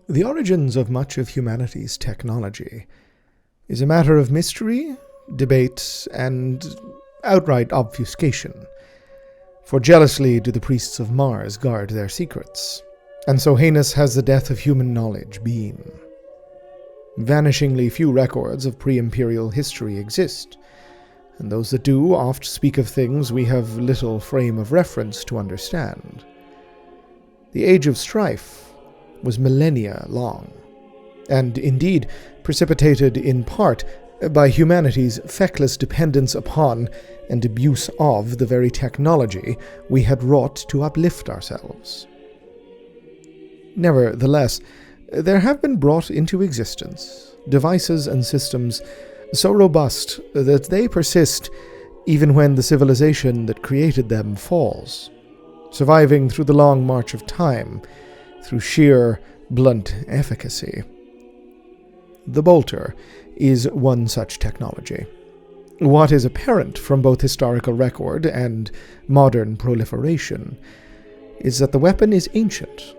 The origins of much of humanity's technology is a matter of mystery, debate, and outright obfuscation. For jealously do the priests of Mars guard their secrets, and so heinous has the death of human knowledge been. Vanishingly few records of pre-Imperial history exist, and those that do oft speak of things we have little frame of reference to understand. The Age of Strife was millennia long, and indeed precipitated in part by humanity's feckless dependence upon and abuse of the very technology we had wrought to uplift ourselves. Nevertheless, there have been brought into existence devices and systems so robust that they persist even when the civilization that created them falls, surviving through the long march of time through sheer, blunt efficacy. The bolter is one such technology. What is apparent from both historical record and modern proliferation is that the weapon is ancient,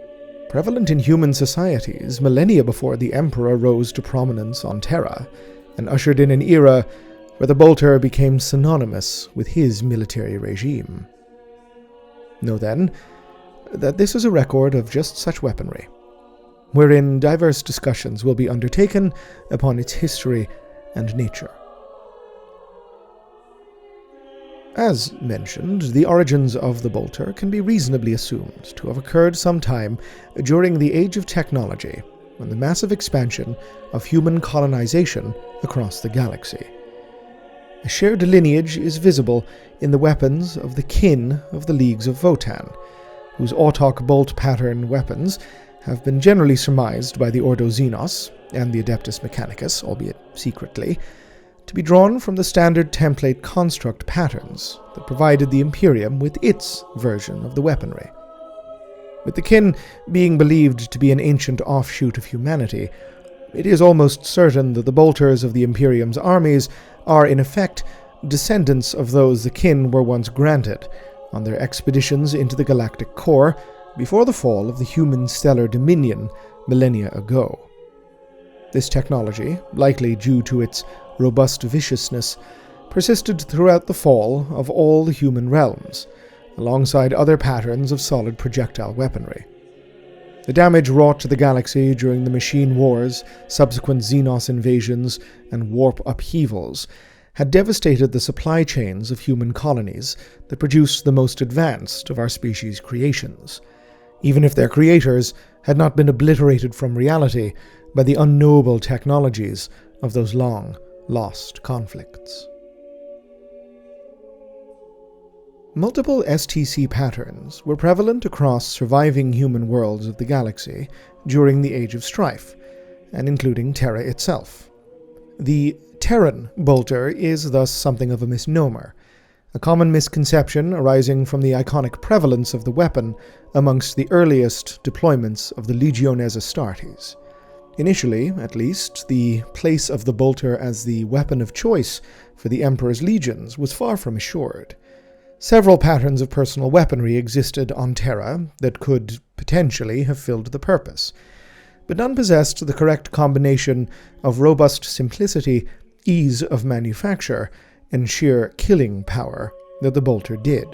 prevalent in human societies millennia before the Emperor rose to prominence on Terra, and ushered in an era where the bolter became synonymous with his military regime. Know then that this is a record of just such weaponry, wherein diverse discussions will be undertaken upon its history and nature. As mentioned, the origins of the bolter can be reasonably assumed to have occurred sometime during the Age of Technology, when the massive expansion of human colonization across the galaxy. A shared lineage is visible in the weapons of the kin of the Leagues of Votan, whose autok bolt-pattern weapons have been generally surmised by the Ordo Xenos and the Adeptus Mechanicus, albeit secretly, to be drawn from the standard template construct patterns that provided the Imperium with its version of the weaponry. With the kin being believed to be an ancient offshoot of humanity, it is almost certain that the bolters of the Imperium's armies are in effect descendants of those the kin were once granted on their expeditions into the galactic core before the fall of the human stellar dominion millennia ago. This technology, likely due to its robust viciousness, persisted throughout the fall of all the human realms, alongside other patterns of solid projectile weaponry. The damage wrought to the galaxy during the machine wars, subsequent Xenos invasions, and warp upheavals had devastated the supply chains of human colonies that produced the most advanced of our species' creations, even if their creators had not been obliterated from reality by the unknowable technologies of those long, lost conflicts. Multiple STC patterns were prevalent across surviving human worlds of the galaxy during the Age of Strife, and including Terra itself. The Terran bolter is thus something of a misnomer, a common misconception arising from the iconic prevalence of the weapon amongst the earliest deployments of the Legiones Astartes. Initially, at least, the place of the bolter as the weapon of choice for the Emperor's legions was far from assured. Several patterns of personal weaponry existed on Terra that could potentially have filled the purpose, but none possessed the correct combination of robust simplicity, ease of manufacture, and sheer killing power that the bolter did.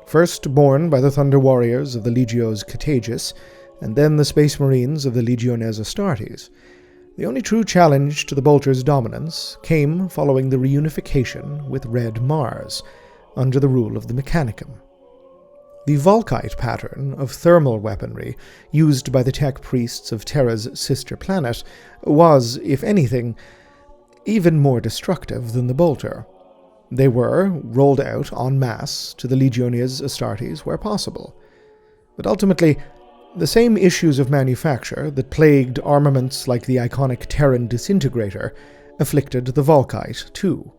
First born by the Thunder Warriors of the Legios Catagus, and then the Space Marines of the Legiones Astartes, the only true challenge to the bolter's dominance came following the reunification with Red Mars, under the rule of the Mechanicum. The Volkite pattern of thermal weaponry used by the tech priests of Terra's sister planet was, if anything, even more destructive than the bolter. They were rolled out en masse to the Legiones Astartes where possible, but ultimately the same issues of manufacture that plagued armaments like the iconic Terran disintegrator afflicted the Volkite too.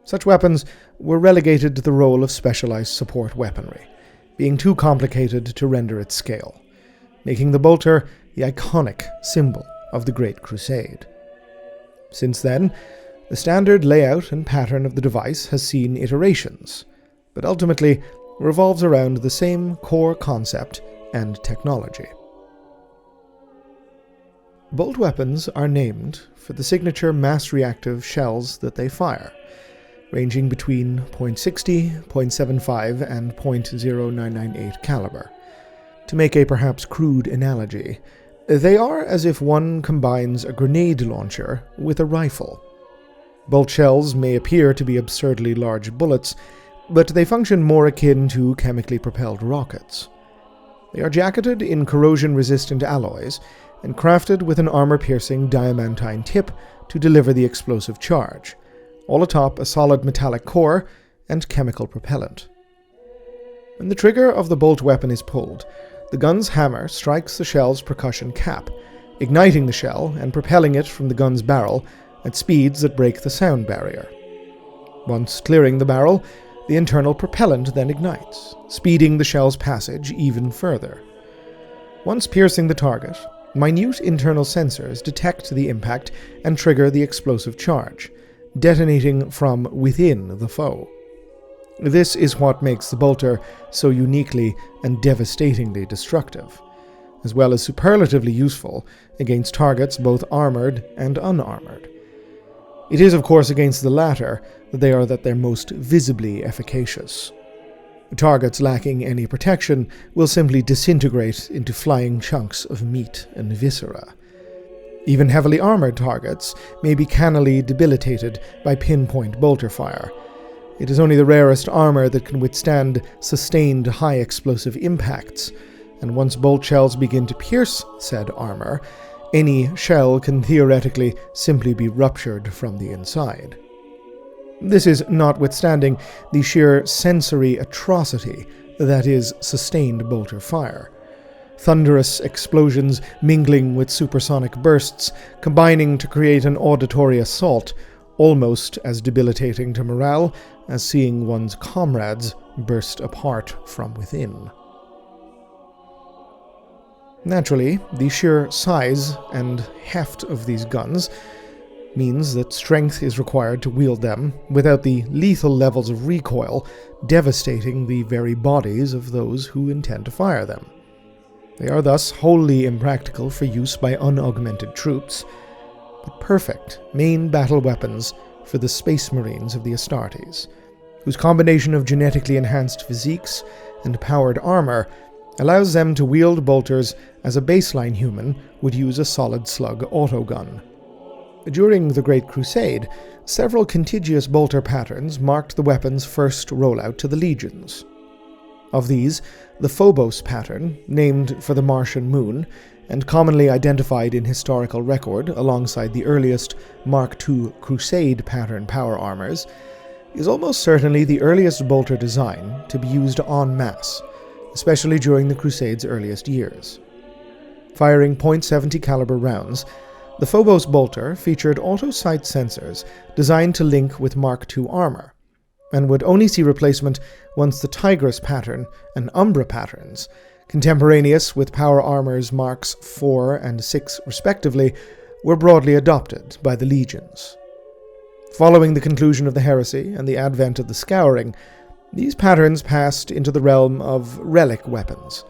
Such weapons were relegated to the role of specialized support weaponry, being too complicated to render at scale, making the bolter the iconic symbol of the Great Crusade. Since then, The standard layout and pattern of the device has seen iterations, but ultimately revolves around the same core concept and technology. Bolt weapons are named for the signature mass-reactive shells that they fire, ranging between .60, .75, and .0998 caliber. To make a perhaps crude analogy, they are as if one combines a grenade launcher with a rifle. Bolt shells may appear to be absurdly large bullets, but they function more akin to chemically propelled rockets. They are jacketed in corrosion-resistant alloys and crafted with an armor-piercing diamantine tip to deliver the explosive charge, all atop a solid metallic core and chemical propellant. When the trigger of the bolt weapon is pulled, the gun's hammer strikes the shell's percussion cap, igniting the shell and propelling it from the gun's barrel at speeds that break the sound barrier. Once clearing the barrel, the internal propellant then ignites, speeding the shell's passage even further. Once piercing the target, minute internal sensors detect the impact and trigger the explosive charge, detonating from within the foe. This is what makes the bolter so uniquely and devastatingly destructive, as well as superlatively useful against targets both armored and unarmored. It is, of course, against the latter that they are at their most visibly efficacious. Targets lacking any protection will simply disintegrate into flying chunks of meat and viscera. Even heavily armored targets may be cannily debilitated by pinpoint bolter fire. It is only the rarest armor that can withstand sustained high explosive impacts, and once bolt shells begin to pierce said armor, any shell can theoretically simply be ruptured from the inside. This is notwithstanding the sheer sensory atrocity that is sustained bolter fire. Thunderous explosions mingling with supersonic bursts, combining to create an auditory assault, almost as debilitating to morale as seeing one's comrades burst apart from within. Naturally, the sheer size and heft of these guns means that strength is required to wield them without the lethal levels of recoil devastating the very bodies of those who intend to fire them. They are thus wholly impractical for use by unaugmented troops, but perfect main battle weapons for the Space Marines of the Astartes, whose combination of genetically enhanced physiques and powered armor allows them to wield bolters as a baseline human would use a solid slug autogun. During the Great Crusade, several contiguous bolter patterns marked the weapon's first rollout to the legions. Of these, the Phobos pattern, named for the Martian moon, and commonly identified in historical record alongside the earliest Mark II Crusade pattern power armors, is almost certainly the earliest bolter design to be used en masse, especially during the Crusade's earliest years. Firing .70 caliber rounds, the Phobos bolter featured auto-sight sensors designed to link with Mark II armor, and would only see replacement once the Tigris pattern and Umbra patterns, contemporaneous with power armors Marks IV and VI respectively, were broadly adopted by the legions. Following the conclusion of the Heresy and the advent of the Scouring, these patterns passed into the realm of relic weapons,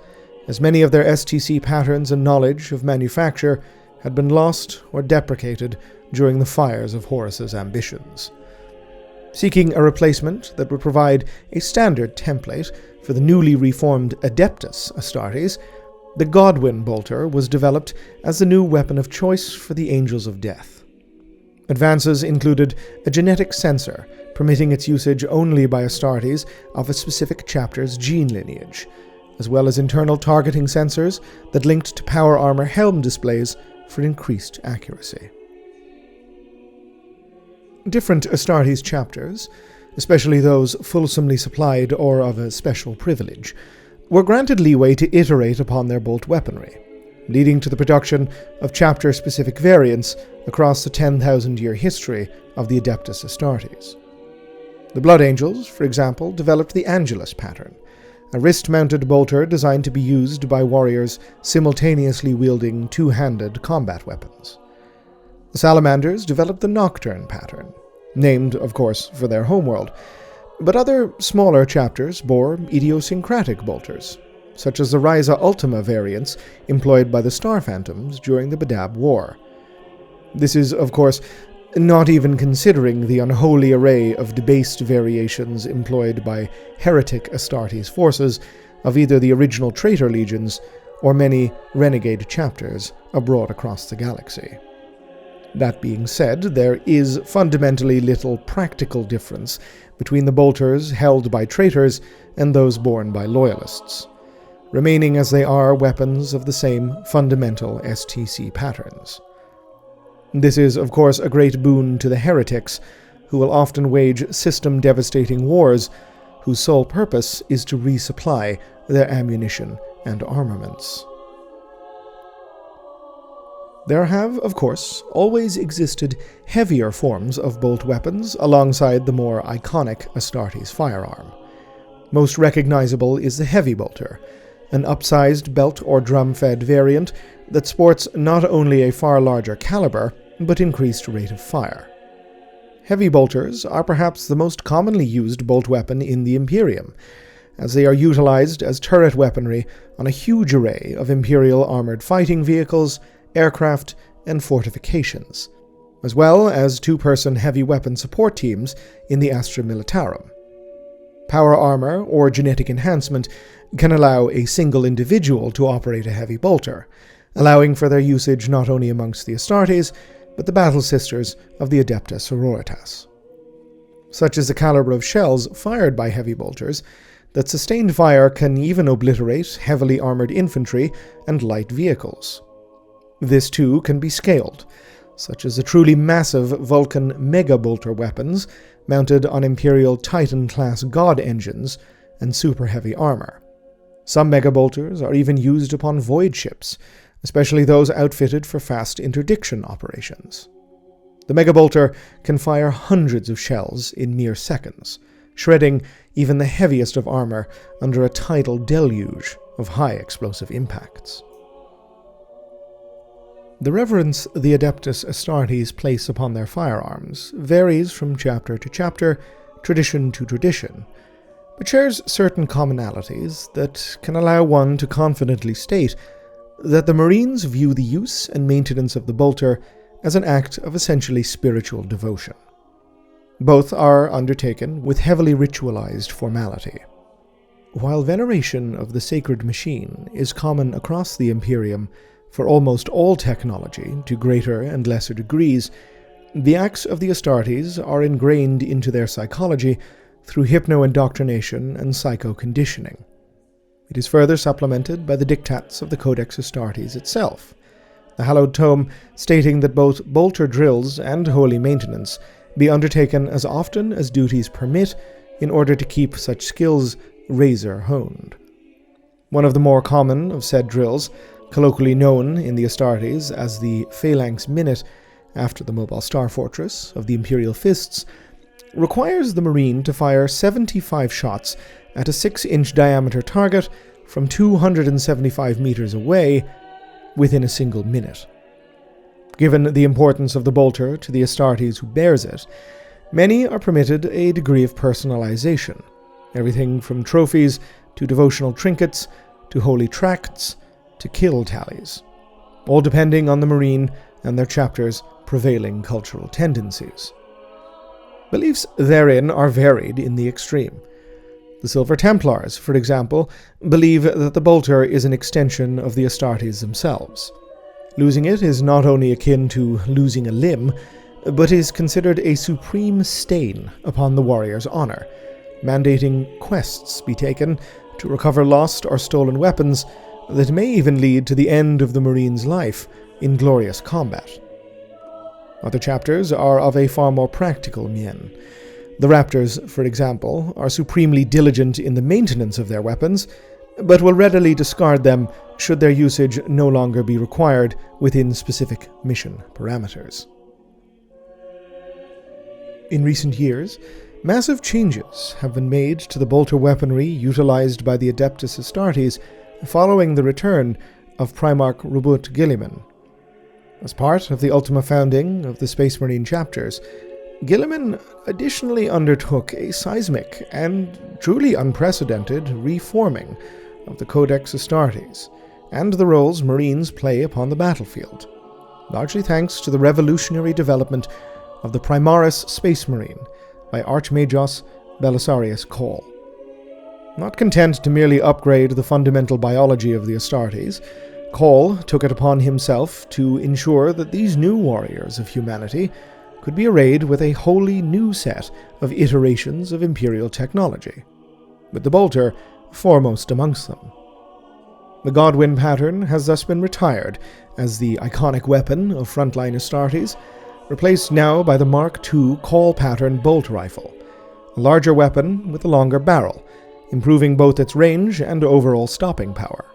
as many of their STC patterns and knowledge of manufacture had been lost or deprecated during the fires of Horus's ambitions. Seeking a replacement that would provide a standard template for the newly reformed Adeptus Astartes, the Godwin bolter was developed as the new weapon of choice for the Angels of Death. Advances included a genetic sensor, permitting its usage only by Astartes of a specific chapter's gene lineage, as well as internal targeting sensors that linked to power armor helm displays for increased accuracy. Different Astartes chapters, especially those fulsomely supplied or of a special privilege, were granted leeway to iterate upon their bolt weaponry, leading to the production of chapter-specific variants across the 10,000-year history of the Adeptus Astartes. The Blood Angels, for example, developed the Angelus pattern, a wrist-mounted bolter designed to be used by warriors simultaneously wielding two-handed combat weapons. The Salamanders developed the Nocturne pattern, named, of course, for their homeworld. But other, smaller chapters bore idiosyncratic bolters, such as the Ryza Ultima variants employed by the Star Phantoms during the Badab War. This is, of course, not even considering the unholy array of debased variations employed by heretic Astartes forces of either the original traitor legions or many renegade chapters abroad across the galaxy. That being said, there is fundamentally little practical difference between the bolters held by traitors and those borne by loyalists, remaining as they are weapons of the same fundamental STC patterns. This is, of course, a great boon to the heretics, who will often wage system-devastating wars, whose sole purpose is to resupply their ammunition and armaments. There have, of course, always existed heavier forms of bolt weapons alongside the more iconic Astartes firearm. Most recognizable is the heavy bolter, an upsized belt or drum-fed variant that sports not only a far larger caliber, but increased rate of fire. Heavy bolters are perhaps the most commonly used bolt weapon in the Imperium, as they are utilized as turret weaponry on a huge array of Imperial armored fighting vehicles, aircraft, and fortifications, as well as two-person heavy weapon support teams in the Astra Militarum. Power armor or genetic enhancement can allow a single individual to operate a heavy bolter, allowing for their usage not only amongst the Astartes, but the battle sisters of the Adeptus Sororitas. Such is the caliber of shells fired by heavy bolters that sustained fire can even obliterate heavily armored infantry and light vehicles. This too can be scaled, such as the truly massive Vulcan mega-bolter weapons mounted on Imperial Titan-class god engines and super-heavy armor. Some mega-bolters are even used upon void ships, especially those outfitted for fast interdiction operations. The mega-bolter can fire hundreds of shells in mere seconds, shredding even the heaviest of armor under a tidal deluge of high explosive impacts. The reverence the Adeptus Astartes place upon their firearms varies from chapter to chapter, tradition to tradition, but shares certain commonalities that can allow one to confidently state that the Marines view the use and maintenance of the bolter as an act of essentially spiritual devotion. Both are undertaken with heavily ritualized formality. While veneration of the sacred machine is common across the Imperium for almost all technology to greater and lesser degrees, the acts of the Astartes are ingrained into their psychology through hypno-indoctrination and psycho-conditioning. It is further supplemented by the diktats of the Codex Astartes itself, the hallowed tome stating that both bolter drills and holy maintenance be undertaken as often as duties permit in order to keep such skills razor-honed. One of the more common of said drills, colloquially known in the Astartes as the Phalanx Minute, after the mobile star fortress of the Imperial Fists, requires the Marine to fire 75 shots at a 6-inch diameter target from 275 meters away within a single minute. Given the importance of the bolter to the Astartes who bears it, many are permitted a degree of personalization, everything from trophies to devotional trinkets to holy tracts to kill tallies, all depending on the Marine and their chapter's prevailing cultural tendencies. Beliefs therein are varied in the extreme. The Silver Templars, for example, believe that the bolter is an extension of the Astartes themselves. Losing it is not only akin to losing a limb, but is considered a supreme stain upon the warrior's honor, mandating quests be taken to recover lost or stolen weapons that may even lead to the end of the Marine's life in glorious combat. Other chapters are of a far more practical mien. The Raptors, for example, are supremely diligent in the maintenance of their weapons, but will readily discard them should their usage no longer be required within specific mission parameters. In recent years, massive changes have been made to the bolter weaponry utilized by the Adeptus Astartes following the return of Primarch Rubut Guilliman. As part of the Ultima founding of the Space Marine chapters, Guilliman additionally undertook a seismic and truly unprecedented reforming of the Codex Astartes and the roles Marines play upon the battlefield, largely thanks to the revolutionary development of the Primaris Space Marine by Archmagos Belisarius Cawl. Not content to merely upgrade the fundamental biology of the Astartes, Cawl took it upon himself to ensure that these new warriors of humanity could be arrayed with a wholly new set of iterations of Imperial technology, with the bolter foremost amongst them. The Godwin pattern has thus been retired as the iconic weapon of frontline Astartes, replaced now by the Mark II Cawl pattern bolt rifle, a larger weapon with a longer barrel, improving both its range and overall stopping power.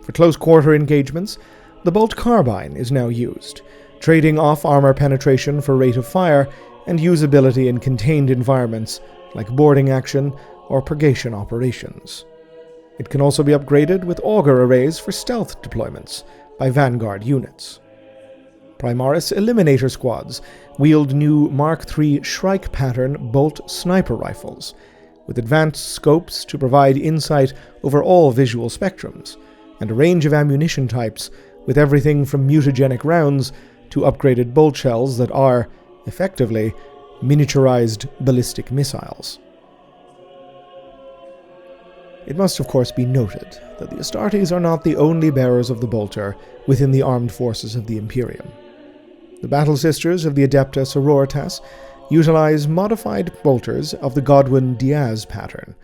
For close-quarter engagements, the bolt carbine is now used, trading off armor penetration for rate of fire and usability in contained environments like boarding action or purgation operations. It can also be upgraded with auger arrays for stealth deployments by vanguard units. Primaris Eliminator Squads wield new Mark III Shrike pattern bolt sniper rifles, with advanced scopes to provide insight over all visual spectrums, and a range of ammunition types with everything from mutagenic rounds to upgraded bolt shells that are, effectively, miniaturized ballistic missiles. It must of course be noted that the Astartes are not the only bearers of the bolter within the armed forces of the Imperium. The Battle Sisters of the Adeptus Astartes utilize modified bolters of the Godwin Diaz pattern,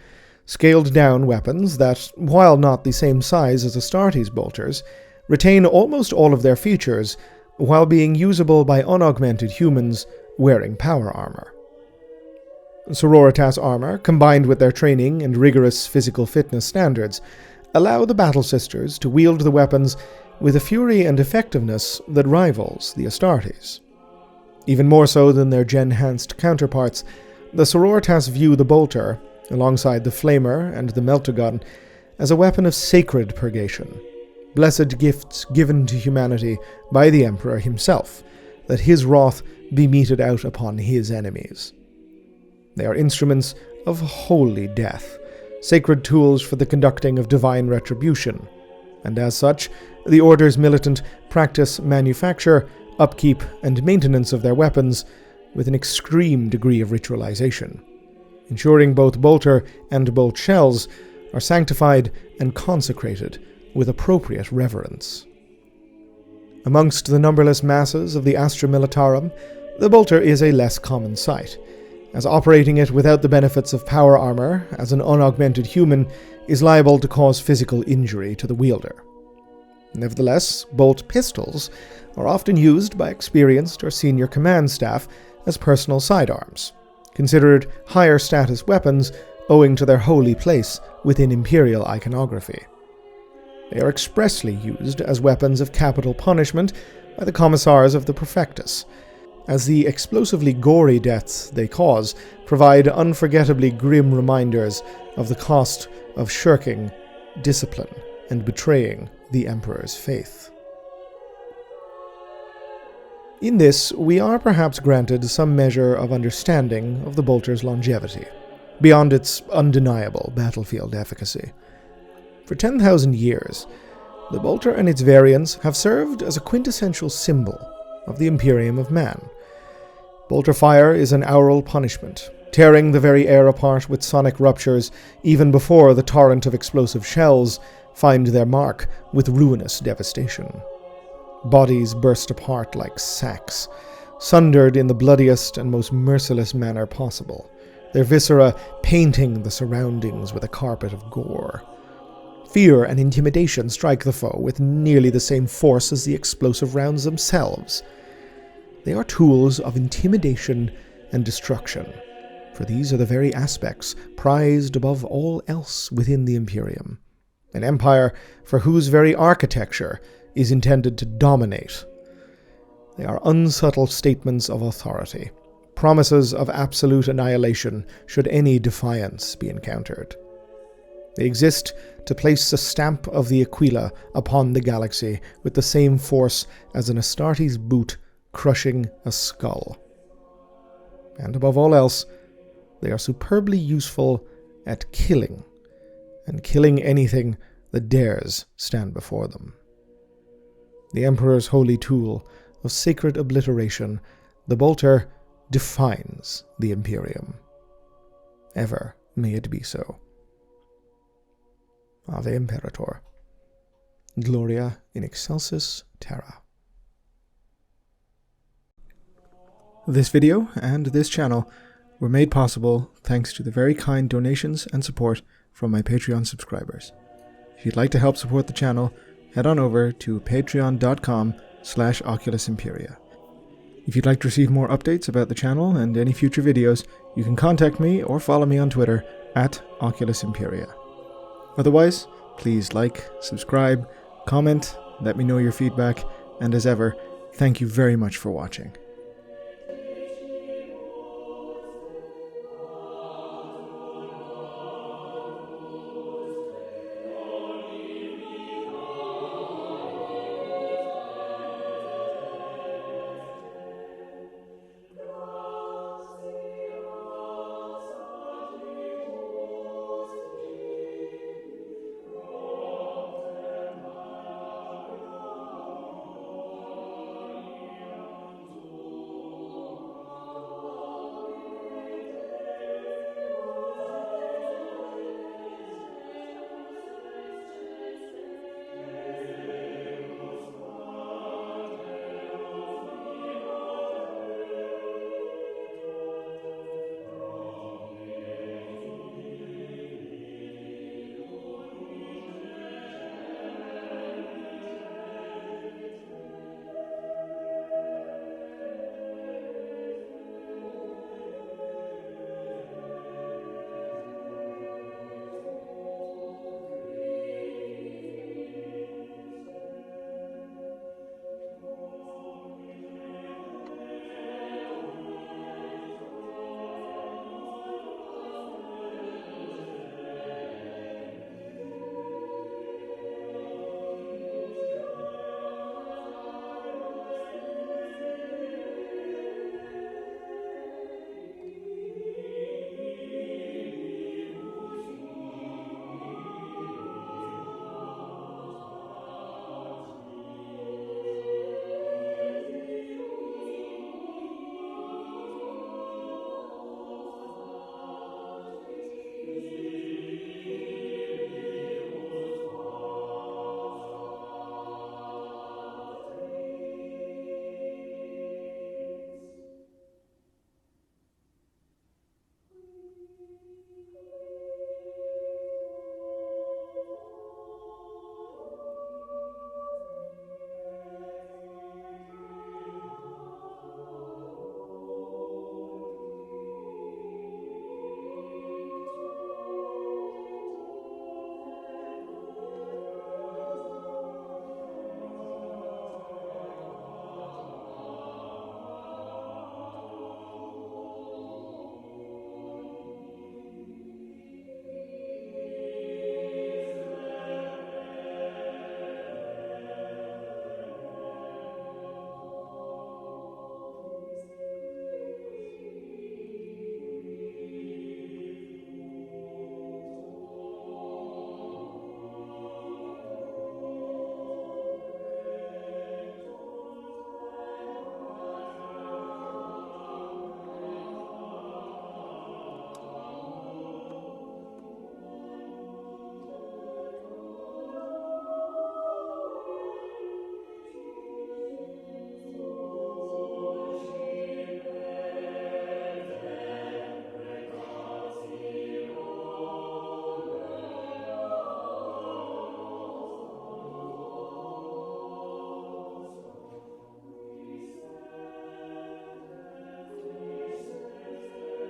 scaled-down weapons that, while not the same size as Astartes bolters, retain almost all of their features while being usable by unaugmented humans wearing power armor. Sororitas armor, combined with their training and rigorous physical fitness standards, allow the Battle Sisters to wield the weapons with a fury and effectiveness that rivals the Astartes. Even more so than their gen-enhanced counterparts, the Sororitas view the bolter, alongside the flamer and the meltagun, as a weapon of sacred purgation, blessed gifts given to humanity by the Emperor himself, that his wrath be meted out upon his enemies. They are instruments of holy death, sacred tools for the conducting of divine retribution, and as such, the Order's militant practice manufacture, upkeep, and maintenance of their weapons with an extreme degree of ritualization, ensuring both bolter and bolt shells are sanctified and consecrated with appropriate reverence. Amongst the numberless masses of the Astra Militarum, the bolter is a less common sight, as operating it without the benefits of power armor as an unaugmented human is liable to cause physical injury to the wielder. Nevertheless, bolt pistols are often used by experienced or senior command staff as personal sidearms, considered higher status weapons owing to their holy place within Imperial iconography. They are expressly used as weapons of capital punishment by the commissars of the Prefectus, as the explosively gory deaths they cause provide unforgettably grim reminders of the cost of shirking, discipline, and betraying the Emperor's faith. In this, we are perhaps granted some measure of understanding of the bolter's longevity, beyond its undeniable battlefield efficacy. For 10,000 years, the bolter and its variants have served as a quintessential symbol of the Imperium of Man. Bolter fire is an aural punishment, tearing the very air apart with sonic ruptures even before the torrent of explosive shells find their mark with ruinous devastation. Bodies burst apart like sacks, sundered in the bloodiest and most merciless manner possible, their viscera painting the surroundings with a carpet of gore. Fear and intimidation strike the foe with nearly the same force as the explosive rounds themselves. They are tools of intimidation and destruction, for these are the very aspects prized above all else within the Imperium, an empire for whose very architecture is intended to dominate. They are unsubtle statements of authority, promises of absolute annihilation should any defiance be encountered. They exist to place the stamp of the Aquila upon the galaxy with the same force as an Astartes boot crushing a skull. And above all else, they are superbly useful at killing, and killing anything that dares stand before them. The Emperor's holy tool of sacred obliteration, the bolter defines the Imperium. Ever may it be so. Ave Imperator. Gloria in excelsis terra. This video and this channel were made possible thanks to the very kind donations and support from my Patreon subscribers. If you'd like to help support the channel, head on over to patreon.com/Oculus Imperia. If you'd like to receive more updates about the channel and any future videos, you can contact me or follow me on Twitter at Oculus Imperia. Otherwise, please like, subscribe, comment, let me know your feedback, and as ever, thank you very much for watching.